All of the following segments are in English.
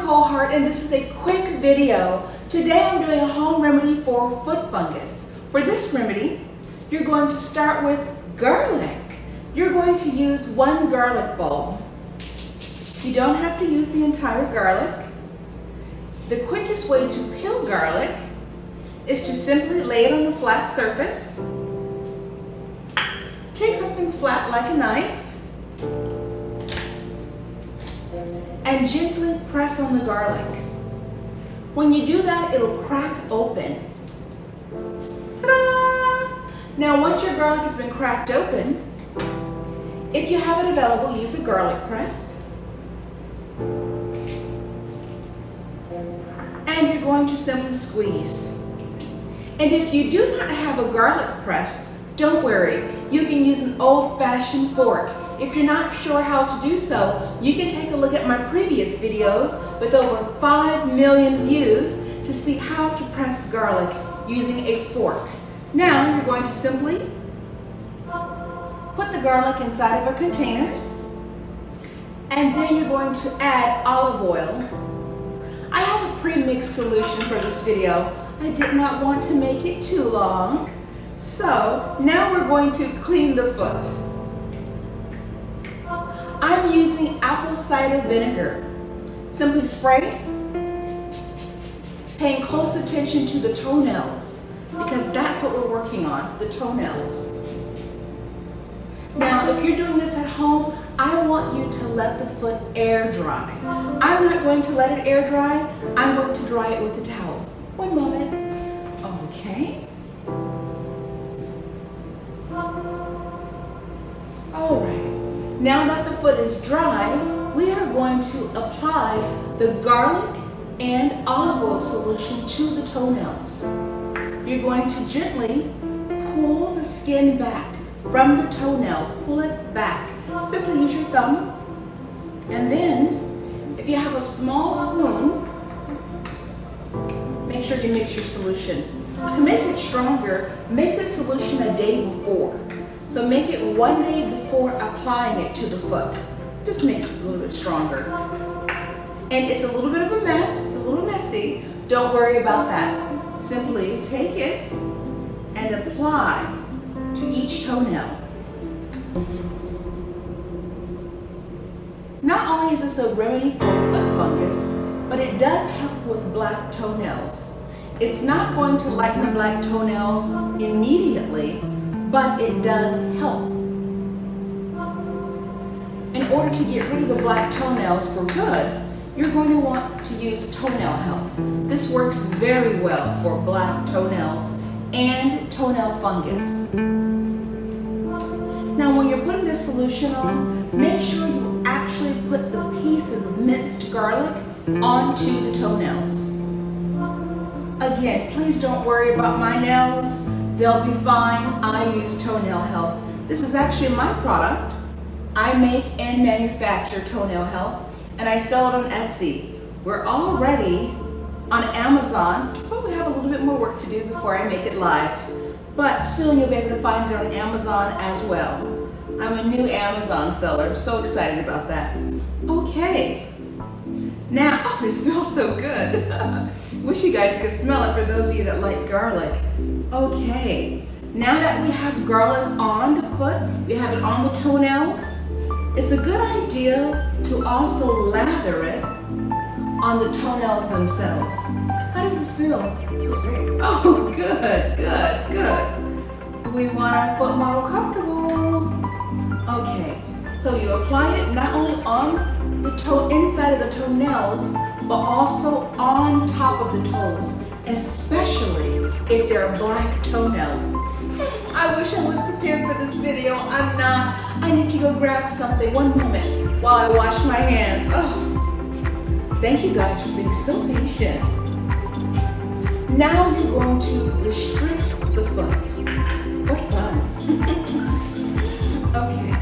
Nicole Hart, and this is a quick video. Today I'm doing a home remedy for foot fungus. For this remedy, you're going to start with garlic. You're going to use one garlic bulb. You don't have to use the entire garlic. The quickest way to peel garlic is to simply lay it on a flat surface. Take something flat like a knife and gently press on the garlic. When you do that, it'll crack open. Ta-da! Now, once your garlic has been cracked open, if you have it available, use a garlic press. And you're going to simply squeeze. And if you do not have a garlic press, don't worry. You can use an old-fashioned fork. If you're not sure how to do so, you can take a look at my previous videos with over 5 million views to see how to press garlic using a fork. Now you're going to simply put the garlic inside of a container, and then you're going to add olive oil. I have a pre-mixed solution for this video. I did not want to make it too long. So now we're going to clean the foot. I'm using apple cider vinegar. Simply spray, paying close attention to the toenails because that's what we're working on, the toenails. Now, if you're doing this at home, I want you to let the foot air dry. I'm not going to let it air dry. I'm going to dry it with a towel. One moment. Okay. All right. Now that the foot is dry, we are going to apply the garlic and olive oil solution to the toenails. You're going to gently pull the skin back from the toenail. Pull it back. Simply use your thumb. And then, if you have a small spoon, make sure you mix your solution. To make it stronger, make the solution a day before. So make it 1 day before applying it to the foot. Just makes it a little bit stronger. And it's a little bit of a mess, it's a little messy. Don't worry about that. Simply take it and apply to each toenail. Not only is this a remedy for foot fungus, but it does help with black toenails. It's not going to lighten the black toenails immediately, but it does help. In order to get rid of the black toenails for good, you're going to want to use Toenail Health. This works very well for black toenails and toenail fungus. Now, when you're putting this solution on, make sure you actually put the pieces of minced garlic onto the toenails. Again, please don't worry about my nails. They'll be fine. I use Toenail Health. This is actually my product. I make and manufacture Toenail Health, and I sell it on Etsy. We're already on Amazon, but we have a little bit more work to do before I make it live. But soon you'll be able to find it on Amazon as well. I'm a new Amazon seller, so excited about that. Okay. Now, oh, it smells so good. Wish you guys could smell it for those of you that like garlic. Okay, now that we have garlic on the foot, we have it on the toenails, it's a good idea to also lather it on the toenails themselves. How does this feel? Feels great. Oh, good, good, good. We want our foot model comfortable. Okay, so you apply it not only on the inside of the toenails, but also on top of the toes, especially if there are black toenails. I wish I was prepared for this video. I'm not. I need to go grab something. One moment while I wash my hands. Oh, thank you guys for being so patient. Now you're going to restrict the foot. What fun. Okay,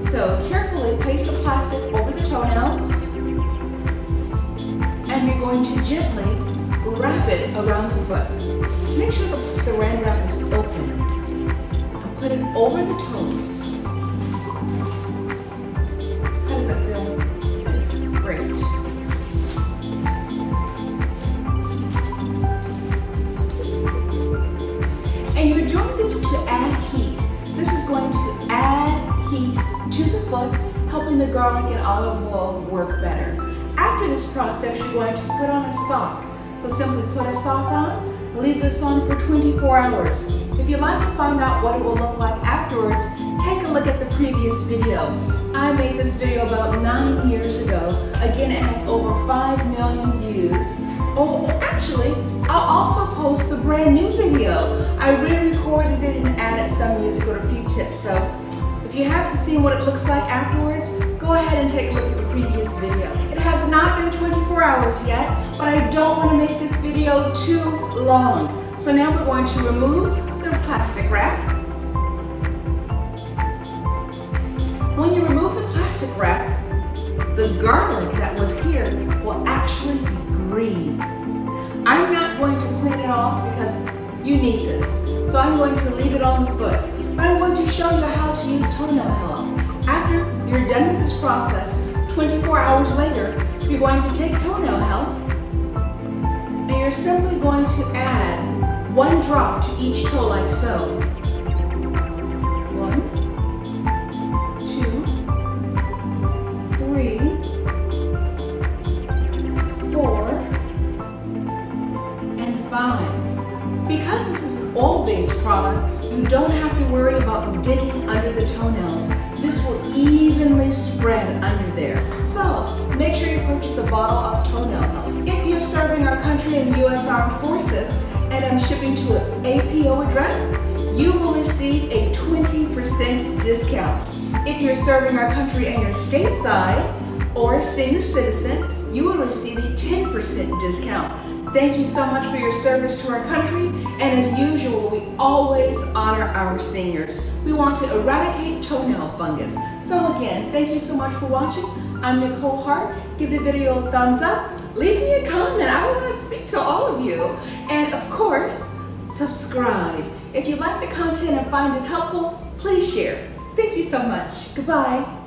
so carefully place the plastic over the toenails, and you're going to gently wrap it around the foot. Make sure the saran wrap is open. And put it over the toes. How does that feel? Great. garlic and olive oil work better. After this process, you're going to put on a sock. So simply put a sock on, leave this on for 24 hours. If you'd like to find out what it will look like afterwards, take a look at the previous video. I made this video about 9 years ago. Again, it has over 5 million views. Oh, actually, I'll also post the brand new video. I re-recorded it and added some music with a few tips. So if you haven't seen what it looks like afterwards, go ahead and take a look at the previous video. It has not been 24 hours yet, but I don't want to make this video too long. So now we're going to remove the plastic wrap. When you remove the plastic wrap, the garlic that was here will actually be green. I'm not going to clean it off because you need this. So I'm going to leave it on the foot. But I'm going to show you how to use Toenail Health. After you're done with this process, 24 hours later, you're going to take Toenail Health and you're simply going to add 1 drop to each toe like so. 1, 2, 3, 4, and 5. Because this is an oil-based product, you don't have to worry about digging under the toenails. This will evenly spread under there. So make sure you purchase a bottle of Toenail Health. If you're serving our country in the U.S. Armed Forces and I'm shipping to an APO address, you will receive a 20% discount. If you're serving our country and you're stateside or a senior citizen, you will receive a 10% discount. Thank you so much for your service to our country, and as usual, we always honor our seniors. We want to eradicate toenail fungus. So again, thank you so much for watching. I'm Nicole Hart. Give the video a thumbs up. Leave me a comment. I want to speak to all of you. And of course, subscribe. If you like the content and find it helpful, please share. Thank you so much. Goodbye.